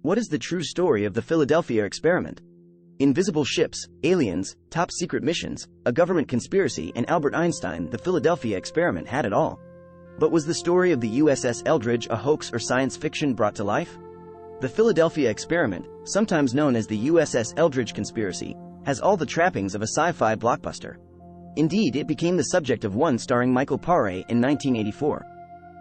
What is the true story of the Philadelphia experiment? Invisible ships, aliens, top secret missions, a government conspiracy, and Albert Einstein, the Philadelphia experiment had it all. But was the story of the USS Eldridge a hoax or science fiction brought to life? The Philadelphia experiment, sometimes known as the USS Eldridge conspiracy, has all the trappings of a sci-fi blockbuster. Indeed, it became the subject of one starring Michael Paré in 1984.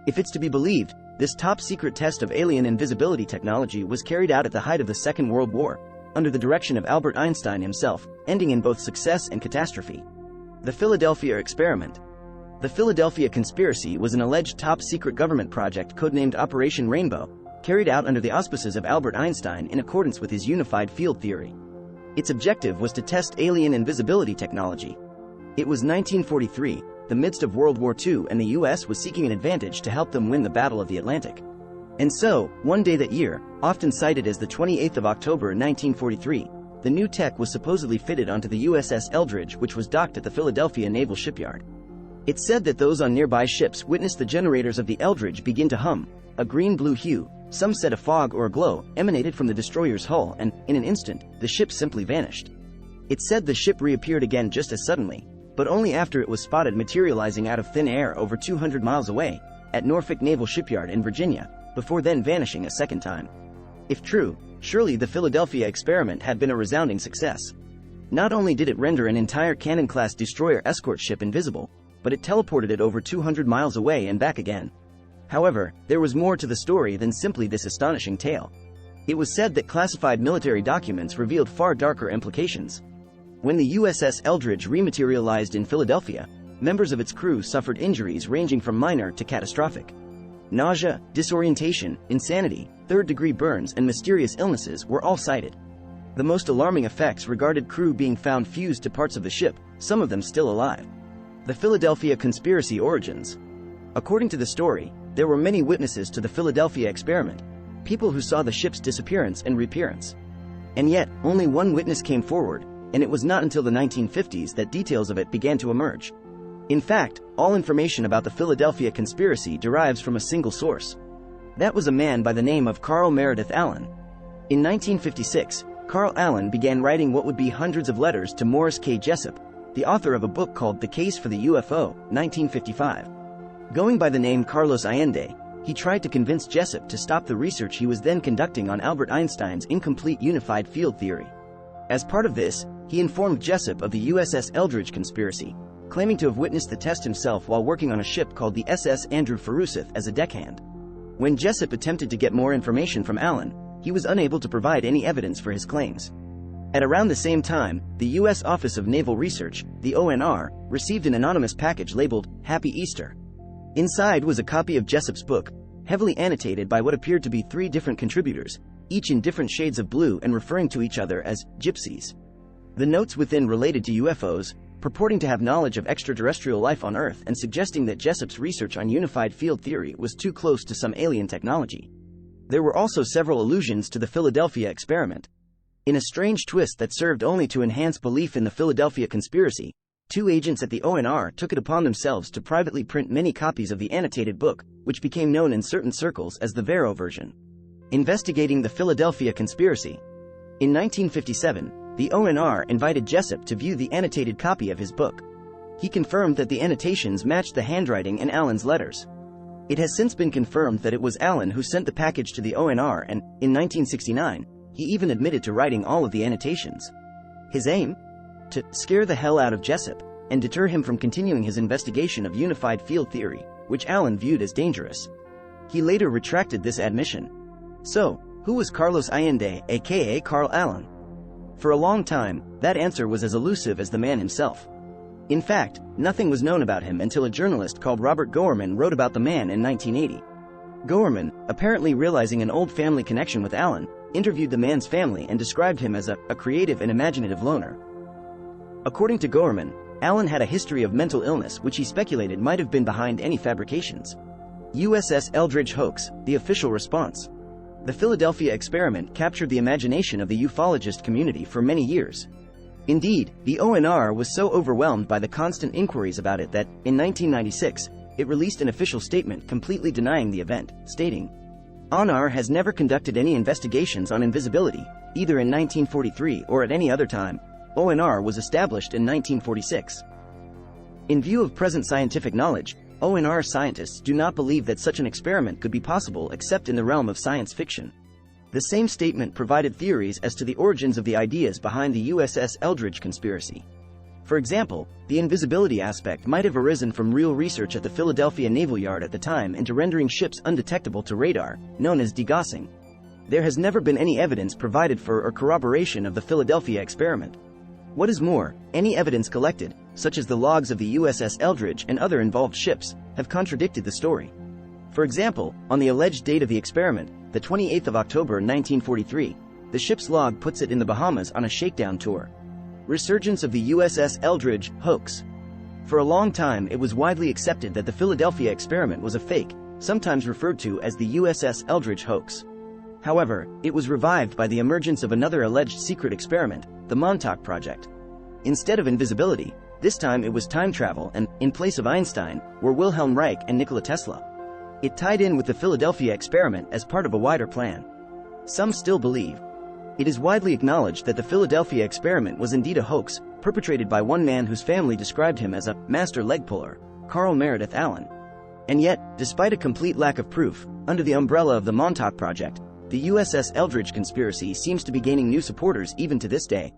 If it's to be believed, this top-secret test of alien invisibility technology was carried out at the height of the Second World War, under the direction of Albert Einstein himself, ending in both success and catastrophe. The Philadelphia experiment. The Philadelphia conspiracy was an alleged top-secret government project codenamed Operation Rainbow, carried out under the auspices of Albert Einstein in accordance with his unified field theory. Its objective was to test alien invisibility technology. It was 1943, the midst of World War II, and the US was seeking an advantage to help them win the Battle of the Atlantic. And so, one day that year, often cited as the 28th of October 1943, the new tech was supposedly fitted onto the USS Eldridge, which was docked at the Philadelphia Naval Shipyard. It's said that those on nearby ships witnessed the generators of the Eldridge begin to hum. A green-blue hue, some said a fog or a glow, emanated from the destroyer's hull, and, in an instant, the ship simply vanished. It's said the ship reappeared again just as suddenly, but only after it was spotted materializing out of thin air over 200 miles away, at Norfolk Naval Shipyard in Virginia, before then vanishing a second time. If true, surely the Philadelphia experiment had been a resounding success. Not only did it render an entire Cannon-class destroyer escort ship invisible, but it teleported it over 200 miles away and back again. However, there was more to the story than simply this astonishing tale. It was said that classified military documents revealed far darker implications. When the USS Eldridge rematerialized in Philadelphia, members of its crew suffered injuries ranging from minor to catastrophic. Nausea, disorientation, insanity, third-degree burns, and mysterious illnesses were all cited. The most alarming effects regarded crew being found fused to parts of the ship, some of them still alive. The Philadelphia conspiracy origins. According to the story, there were many witnesses to the Philadelphia experiment, people who saw the ship's disappearance and reappearance. And yet, only one witness came forward, and it was not until the 1950s that details of it began to emerge. In fact, all information about the Philadelphia conspiracy derives from a single source. That was a man by the name of Carl Meredith Allen. In 1956, Carl Allen began writing what would be hundreds of letters to Morris K. Jessup, the author of a book called The Case for the UFO, 1955. Going by the name Carlos Allende, he tried to convince Jessup to stop the research he was then conducting on Albert Einstein's incomplete unified field theory. As part of this, he informed Jessup of the USS Eldridge conspiracy, claiming to have witnessed the test himself while working on a ship called the SS Andrew Forsyth as a deckhand. When Jessup attempted to get more information from Allen, he was unable to provide any evidence for his claims. At around the same time, the U.S. Office of Naval Research, the ONR, received an anonymous package labeled Happy Easter. Inside was a copy of Jessup's book, heavily annotated by what appeared to be 3 different contributors, each in different shades of blue and referring to each other as gypsies. The notes within related to UFOs, purporting to have knowledge of extraterrestrial life on Earth and suggesting that Jessup's research on unified field theory was too close to some alien technology. There were also several allusions to the Philadelphia experiment. In a strange twist that served only to enhance belief in the Philadelphia conspiracy, 2 agents at the ONR took it upon themselves to privately print many copies of the annotated book, which became known in certain circles as the Vero version. Investigating the Philadelphia conspiracy. In 1957, the ONR invited Jessup to view the annotated copy of his book. He confirmed that the annotations matched the handwriting in Allen's letters. It has since been confirmed that it was Allen who sent the package to the ONR, and, in 1969, he even admitted to writing all of the annotations. His aim? To scare the hell out of Jessup, and deter him from continuing his investigation of unified field theory, which Allen viewed as dangerous. He later retracted this admission. So, who was Carlos Allende, aka Carl Allen? For a long time, that answer was as elusive as the man himself. In fact, nothing was known about him until a journalist called Robert Goerman wrote about the man in 1980. Goerman, apparently realizing an old family connection with Allen, interviewed the man's family and described him as a creative and imaginative loner. According to Goerman, Allen had a history of mental illness which he speculated might have been behind any fabrications. USS Eldridge hoax, the official response. The Philadelphia experiment captured the imagination of the ufologist community for many years. Indeed, the ONR was so overwhelmed by the constant inquiries about it that, in 1996, it released an official statement completely denying the event, stating, ONR has never conducted any investigations on invisibility, either in 1943 or at any other time. ONR was established in 1946. In view of present scientific knowledge, ONR scientists do not believe that such an experiment could be possible except in the realm of science fiction. The same statement provided theories as to the origins of the ideas behind the USS Eldridge conspiracy. For example, the invisibility aspect might have arisen from real research at the Philadelphia Naval Yard at the time into rendering ships undetectable to radar, known as degaussing. There has never been any evidence provided for or corroboration of the Philadelphia experiment. What is more, any evidence collected, such as the logs of the USS Eldridge and other involved ships, have contradicted the story. For example, on the alleged date of the experiment, the 28th of October 1943, the ship's log puts it in the Bahamas on a shakedown tour. Resurgence of the USS Eldridge, hoax. For a long time it was widely accepted that the Philadelphia experiment was a fake, sometimes referred to as the USS Eldridge hoax. However, it was revived by the emergence of another alleged secret experiment, the Montauk project. Instead of invisibility, this time it was time travel and, in place of Einstein, were Wilhelm Reich and Nikola Tesla. It tied in with the Philadelphia experiment as part of a wider plan. Some still believe. It is widely acknowledged that the Philadelphia experiment was indeed a hoax, perpetrated by one man whose family described him as a master leg puller, Carl Meredith Allen. And yet, despite a complete lack of proof, under the umbrella of the Montauk project, the USS Eldridge conspiracy seems to be gaining new supporters even to this day.